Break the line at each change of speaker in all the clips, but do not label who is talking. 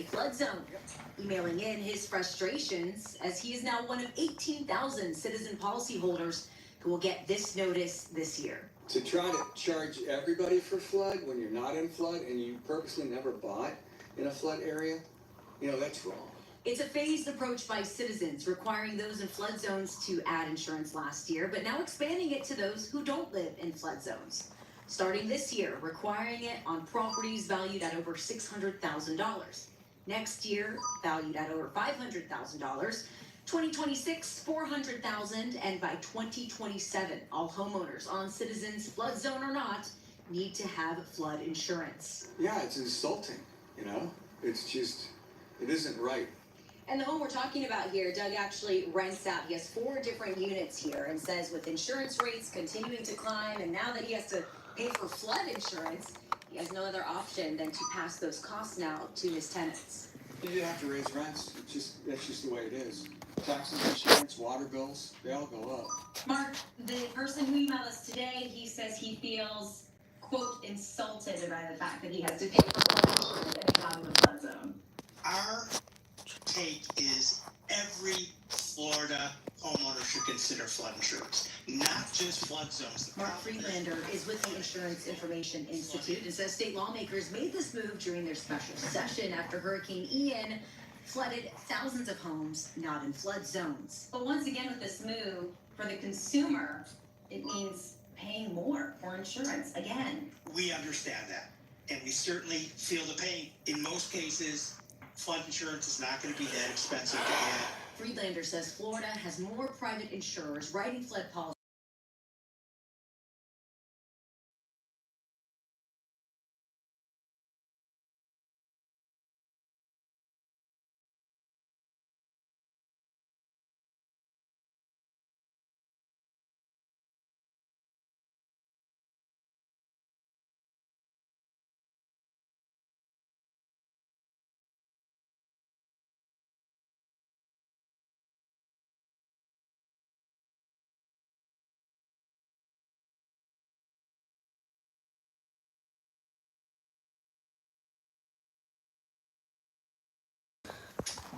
flood zone, emailing in his frustrations as he is now one of 18,000 citizen policyholders who will get this notice this year.
To try to charge everybody for flood when you're not in flood and you purposely never bought in a flood area, that's wrong.
It's a phased approach by citizens, requiring those in flood zones to add insurance last year, but now expanding it to those who don't live in flood zones. Starting this year, requiring it on properties valued at over $600,000. Next year, valued at over $500,000. 2026, $400,000, and by 2027, all homeowners on Citizens flood zone or not need to have flood insurance.
Yeah, it's insulting, It's just, it isn't right.
And the home we're talking about here, Doug actually rents out. He has 4 different units here and says with insurance rates continuing to climb and now that he has to pay for flood insurance, he has no other option than to pass those costs now to his tenants.
You have to raise rents. That's just the way it is. Taxes, insurance, water bills, they all go up.
Mark, the person who emailed us today, he says he feels, quote, insulted by the fact that he has to pay for flood insurance and he's not in the flood zone.
Our take is every Florida homeowner should consider flood insurance, not just flood zones.
Mark Friedlander is with the Insurance Information Institute and says state lawmakers made this move during their special session after Hurricane Ian flooded thousands of homes not in flood zones. But once again with this move, for the consumer, it means paying more for insurance again.
We understand that, and we certainly feel the pain. In most cases, flood insurance is not going to be that expensive to add.
Friedlander says Florida has more private insurers writing flood policies.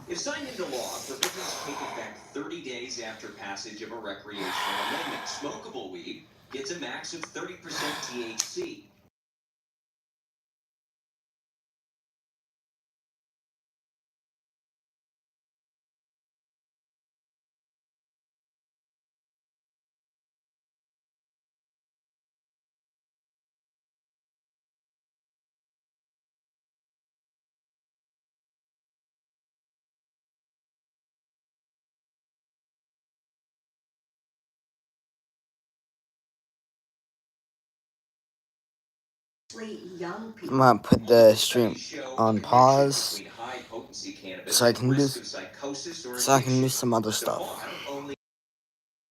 If signed into law, provisions take effect 30 days after passage of a recreational amendment. Smokable weed gets a max of 30% THC.
Young people.
I'm gonna put the stream on pause so I can do some other stuff.